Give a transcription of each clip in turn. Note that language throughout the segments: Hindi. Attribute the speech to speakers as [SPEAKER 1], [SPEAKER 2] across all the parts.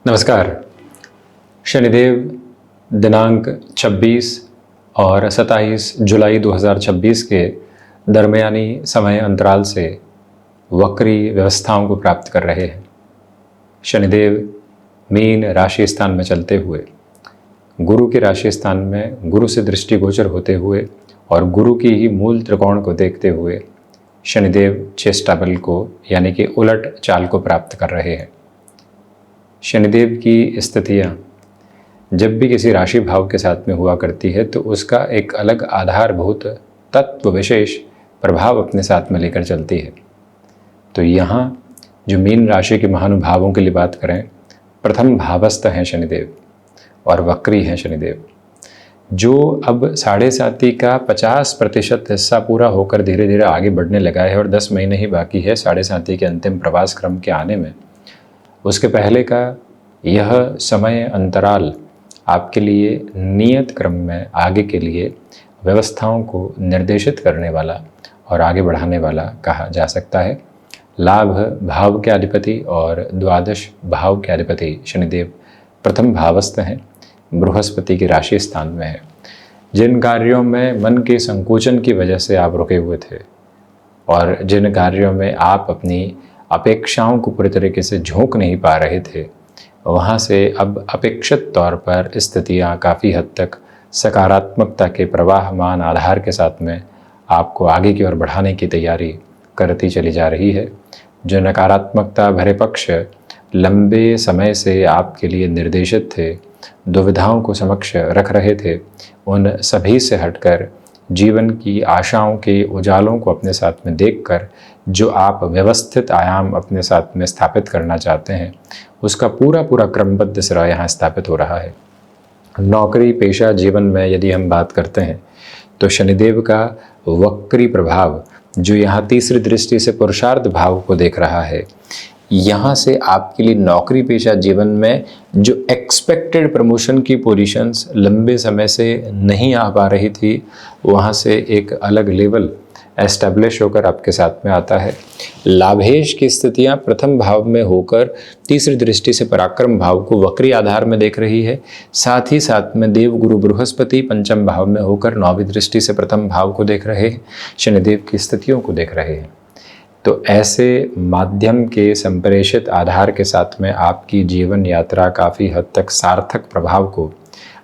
[SPEAKER 1] नमस्कार। शनिदेव दिनांक 26 और 27 जुलाई 2026 के दरमियानी समय अंतराल से वक्री व्यवस्थाओं को प्राप्त कर रहे हैं। शनिदेव मीन राशि स्थान में चलते हुए गुरु के राशि स्थान में गुरु से दृष्टिगोचर होते हुए और गुरु की ही मूल त्रिकोण को देखते हुए शनिदेव चेष्टा बल को यानी कि उलट चाल को प्राप्त कर रहे हैं। शनिदेव की स्थितियाँ जब भी किसी राशि भाव के साथ में हुआ करती है तो उसका एक अलग आधारभूत तत्व विशेष प्रभाव अपने साथ में लेकर चलती है। तो यहाँ जो मीन राशि के महानुभावों के लिए बात करें, प्रथम भावस्थ हैं शनिदेव और वक्री हैं शनिदेव, जो अब 7.5 का 50% हिस्सा पूरा होकर धीरे धीरे आगे बढ़ने लगा है और 10 महीने ही बाकी है 7.5 के अंतिम प्रवास क्रम के आने में। उसके पहले का यह समय अंतराल आपके लिए नियत क्रम में आगे के लिए व्यवस्थाओं को निर्देशित करने वाला और आगे बढ़ाने वाला कहा जा सकता है। लाभ भाव के अधिपति और द्वादश भाव के अधिपति शनिदेव प्रथम भावस्थ हैं, बृहस्पति की राशि स्थान में है। जिन कार्यों में मन के संकोचन की वजह से आप रुके हुए थे और जिन कार्यों में आप अपनी अपेक्षाओं को पूरी तरीके से झोंक नहीं पा रहे थे, वहाँ से अब अपेक्षित तौर पर स्थितियाँ काफ़ी हद तक सकारात्मकता के प्रवाहमान आधार के साथ में आपको आगे की ओर बढ़ाने की तैयारी करती चली जा रही है। जो नकारात्मकता भरे पक्ष लंबे समय से आपके लिए निर्देशित थे, दुविधाओं को समक्ष रख रहे थे, उन सभी से हटकर जीवन की आशाओं के उजालों को अपने साथ में देखकर जो आप व्यवस्थित आयाम अपने साथ में स्थापित करना चाहते हैं, उसका पूरा क्रमबद्ध सिरा यहाँ स्थापित हो रहा है। नौकरी पेशा जीवन में यदि हम बात करते हैं तो शनिदेव का वक्री प्रभाव जो यहाँ तीसरी दृष्टि से पुरुषार्थ भाव को देख रहा है, यहाँ से आपके लिए नौकरी पेशा जीवन में जो एक्सपेक्टेड प्रमोशन की पोजीशंस लंबे समय से नहीं आ पा रही थी, वहाँ से एक अलग लेवल एस्टैब्लिश होकर आपके साथ में आता है। लाभेश की स्थितियाँ प्रथम भाव में होकर तीसरी दृष्टि से पराक्रम भाव को वक्री आधार में देख रही है। साथ ही साथ में देव गुरु बृहस्पति पंचम भाव में होकर नौवीं दृष्टि से प्रथम भाव को देख रहे हैं, शनिदेव की स्थितियों को देख रहे हैं। तो ऐसे माध्यम के संप्रेषित आधार के साथ में आपकी जीवन यात्रा काफ़ी हद तक सार्थक प्रभाव को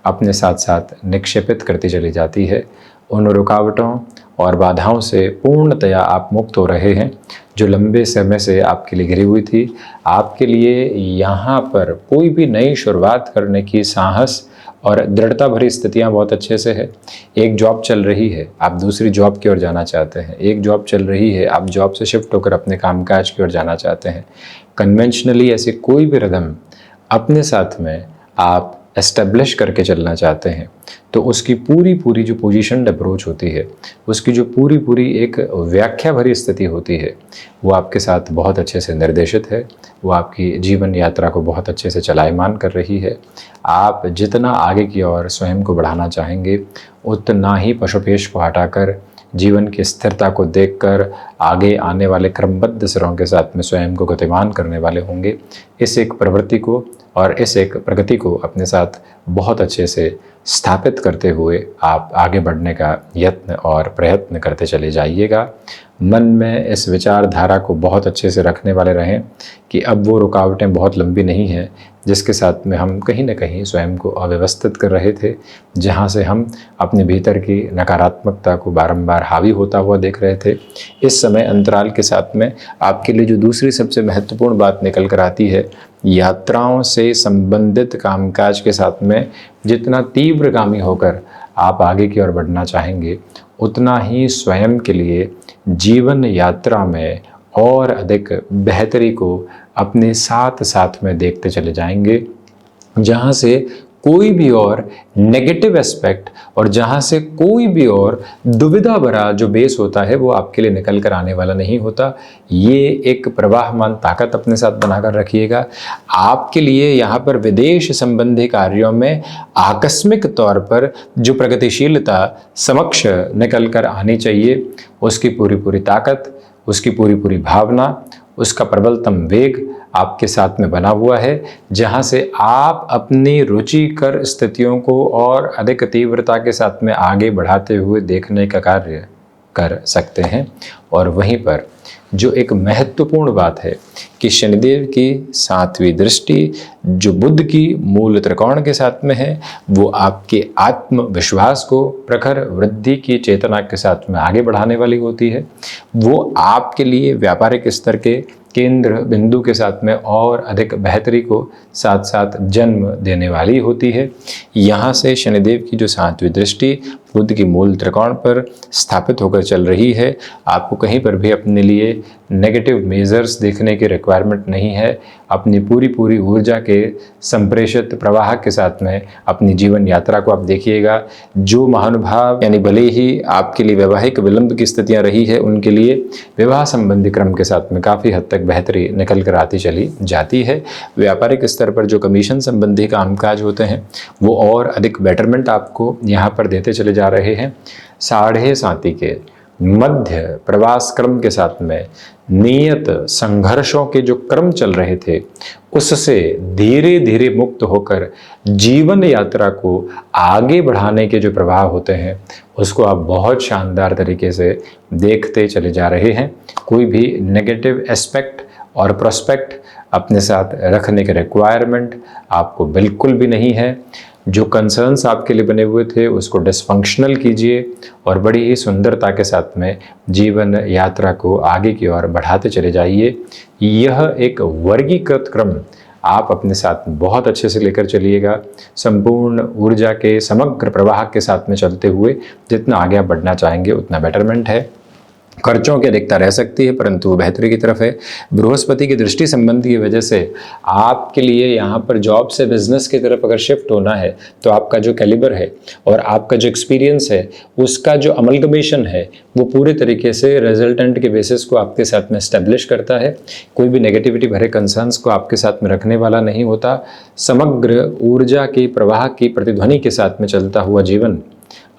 [SPEAKER 1] अपने साथ साथ निक्षेपित करती चली जाती है। उन रुकावटों और बाधाओं से पूर्णतया आप मुक्त हो रहे हैं जो लंबे समय से आपके लिए घिरी हुई थी। आपके लिए यहाँ पर कोई भी नई शुरुआत करने की साहस और दृढ़ता भरी स्थितियाँ बहुत अच्छे से है। एक जॉब चल रही है, आप दूसरी जॉब की ओर जाना चाहते हैं। एक जॉब चल रही है, आप जॉब से शिफ्ट होकर अपने कामकाज की ओर जाना चाहते हैं। कन्वेंशनली ऐसे कोई भी रिदम अपने साथ में आप एस्टेब्लिश करके चलना चाहते हैं तो उसकी पूरी जो पोजीशनड अप्रोच होती है, उसकी जो पूरी एक व्याख्या भरी स्थिति होती है, वो आपके साथ बहुत अच्छे से निर्देशित है। वो आपकी जीवन यात्रा को बहुत अच्छे से चलायमान कर रही है। आप जितना आगे की ओर स्वयं को बढ़ाना चाहेंगे, उतना ही पशुपेश को हटाकर जीवन की स्थिरता को देखकर आगे आने वाले क्रमबद्ध सिरों के साथ में स्वयं को गतिमान करने वाले होंगे। इस एक प्रवृत्ति को और इस एक प्रगति को अपने साथ बहुत अच्छे से स्थापित करते हुए आप आगे बढ़ने का यत्न और प्रयत्न करते चले जाइएगा। मन में इस विचारधारा को बहुत अच्छे से रखने वाले रहें कि अब वो रुकावटें बहुत लंबी नहीं हैं जिसके साथ में हम कहीं न कहीं स्वयं को अव्यवस्थित कर रहे थे, जहाँ से हम अपने भीतर की नकारात्मकता को बारंबार हावी होता हुआ देख रहे थे। इस समय अंतराल के साथ में आपके लिए जो दूसरी सबसे महत्वपूर्ण बात निकल कर आती है, यात्राओं से संबंधित कामकाज के साथ में जितना तीव्रगामी होकर आप आगे की ओर बढ़ना चाहेंगे, उतना ही स्वयं के लिए जीवन यात्रा में और अधिक बेहतरी को अपने साथ साथ में देखते चले जाएंगे, जहाँ से कोई भी और नेगेटिव एस्पेक्ट और जहाँ से कोई भी और दुविधा भरा जो बेस होता है वो आपके लिए निकल कर आने वाला नहीं होता। ये एक प्रवाहमान ताकत अपने साथ बनाकर रखिएगा। आपके लिए यहाँ पर विदेश संबंधी कार्यों में आकस्मिक तौर पर जो प्रगतिशीलता समक्ष निकल कर आनी चाहिए, उसकी पूरी ताकत, उसकी पूरी भावना, उसका प्रबलतम वेग आपके साथ में बना हुआ है, जहां से आप अपनी रुचिकर स्थितियों को और अधिक तीव्रता के साथ में आगे बढ़ाते हुए देखने का कार्य कर सकते हैं। और वहीं पर जो एक महत्वपूर्ण बात है कि शनिदेव की 7वीं दृष्टि जो बुध की मूल त्रिकोण के साथ में है, वो आपके आत्मविश्वास को प्रखर वृद्धि की चेतना के साथ में आगे बढ़ाने वाली होती है। वो आपके लिए व्यापारिक स्तर के केंद्र बिंदु के साथ में और अधिक बेहतरी को साथ साथ जन्म देने वाली होती है। यहाँ से शनिदेव की जो 7वीं दृष्टि बुध की मूल त्रिकोण पर स्थापित होकर चल रही है, आपको कहीं पर भी अपने लिए नेगेटिव मेजर्स देखने की रिक्वायरमेंट नहीं है। अपनी पूरी ऊर्जा के संप्रेषित प्रवाह के साथ में अपनी जीवन यात्रा को आप देखिएगा। जो महानुभाव यानी भले ही आपके लिए वैवाहिक विलंब की स्थितियां रही है, उनके लिए विवाह संबंधी क्रम के साथ में काफ़ी हद तक बेहतरी निकल कर आती चली जाती है। व्यापारिक स्तर पर जो कमीशन संबंधी कामकाज होते हैं, वो और अधिक बेटरमेंट आपको यहाँ पर देते चले जा रहे हैं। 7.5 के मध्य प्रवास क्रम के साथ में नियत संघर्षों के जो क्रम चल रहे थे, उससे धीरे धीरे मुक्त होकर जीवन यात्रा को आगे बढ़ाने के जो प्रभाव होते हैं, उसको आप बहुत शानदार तरीके से देखते चले जा रहे हैं। कोई भी नेगेटिव एस्पेक्ट और प्रोस्पेक्ट अपने साथ रखने के रिक्वायरमेंट आपको बिल्कुल भी नहीं है। जो कंसर्न्स आपके लिए बने हुए थे, उसको डिसफंक्शनल कीजिए और बड़ी ही सुंदरता के साथ में जीवन यात्रा को आगे की ओर बढ़ाते चले जाइए। यह एक वर्गीकृत क्रम आप अपने साथ बहुत अच्छे से लेकर चलिएगा। संपूर्ण ऊर्जा के समग्र प्रवाह के साथ में चलते हुए जितना आगे आप बढ़ना चाहेंगे उतना बेटरमेंट है। खर्चों की अधिकता रह सकती है, परंतु वो बेहतरी की तरफ है। बृहस्पति की दृष्टि संबंधी की वजह से आपके लिए यहाँ पर जॉब से बिजनेस की तरफ अगर शिफ्ट होना है, तो आपका जो कैलिबर है और आपका जो एक्सपीरियंस है, उसका जो अमलगमेशन है, वो पूरे तरीके से रिजल्टेंट के बेसिस को आपके साथ में एस्टेब्लिश करता है। कोई भी नेगेटिविटी भरे कंसर्न्स को आपके साथ में रखने वाला नहीं होता। समग्र ऊर्जा के प्रवाह की प्रतिध्वनि के साथ में चलता हुआ जीवन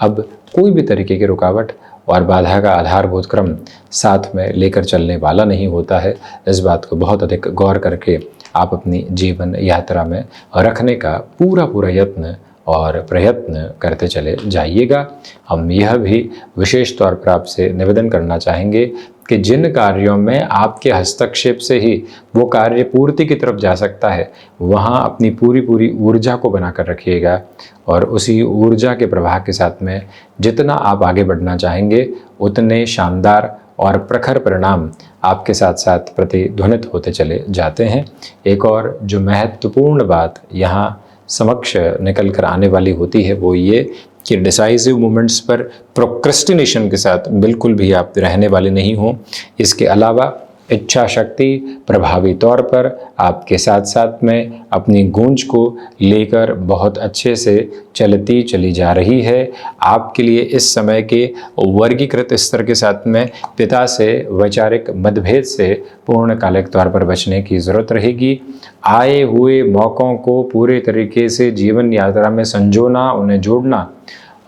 [SPEAKER 1] अब कोई भी तरीके की रुकावट और बाधा का आधारभूत क्रम साथ में लेकर चलने वाला नहीं होता है। इस बात को बहुत अधिक गौर करके आप अपनी जीवन यात्रा में रखने का पूरा यत्न और प्रयत्न करते चले जाइएगा। हम यह भी विशेष तौर पर आपसे निवेदन करना चाहेंगे कि जिन कार्यों में आपके हस्तक्षेप से ही वो कार्य पूर्ति की तरफ जा सकता है, वहाँ अपनी पूरी ऊर्जा को बनाकर रखिएगा और उसी ऊर्जा के प्रवाह के साथ में जितना आप आगे बढ़ना चाहेंगे, उतने शानदार और प्रखर परिणाम आपके साथ साथ प्रतिध्वनित होते चले जाते हैं। एक और जो महत्वपूर्ण बात यहाँ समक्ष निकल कर आने वाली होती है, वो ये कि डिसाइसिव मोमेंट्स पर प्रोक्रेस्टिनेशन के साथ बिल्कुल भी आप रहने वाले नहीं हो। इसके अलावा इच्छा शक्ति प्रभावी तौर पर आपके साथ साथ में अपनी गूंज को लेकर बहुत अच्छे से चलती चली जा रही है। आपके लिए इस समय के वर्गीकृत स्तर के साथ में पिता से वैचारिक मतभेद से पूर्णकालिक तौर पर बचने की ज़रूरत रहेगी। आए हुए मौक़ों को पूरे तरीके से जीवन यात्रा में संजोना, उन्हें जोड़ना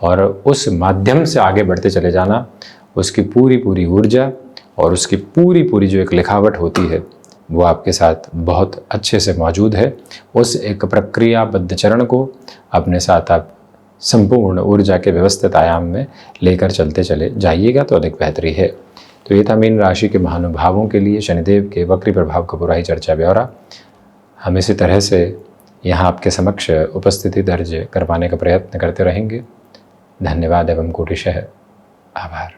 [SPEAKER 1] और उस माध्यम से आगे बढ़ते चले जाना, उसकी पूरी ऊर्जा और उसकी पूरी जो एक लिखावट होती है, वो आपके साथ बहुत अच्छे से मौजूद है। उस एक प्रक्रियाबद्ध चरण को अपने साथ आप संपूर्ण ऊर्जा के व्यवस्थित आयाम में लेकर चलते चले जाइएगा तो अधिक बेहतरी है। तो ये था मीन राशि के महानुभावों के लिए शनिदेव के वक्री प्रभाव का पूरा ही चर्चा ब्यौरा। हम इसी तरह से यहाँ आपके समक्ष उपस्थिति दर्ज करवाने का प्रयत्न करते रहेंगे। धन्यवाद एवं कोटिशः आभार।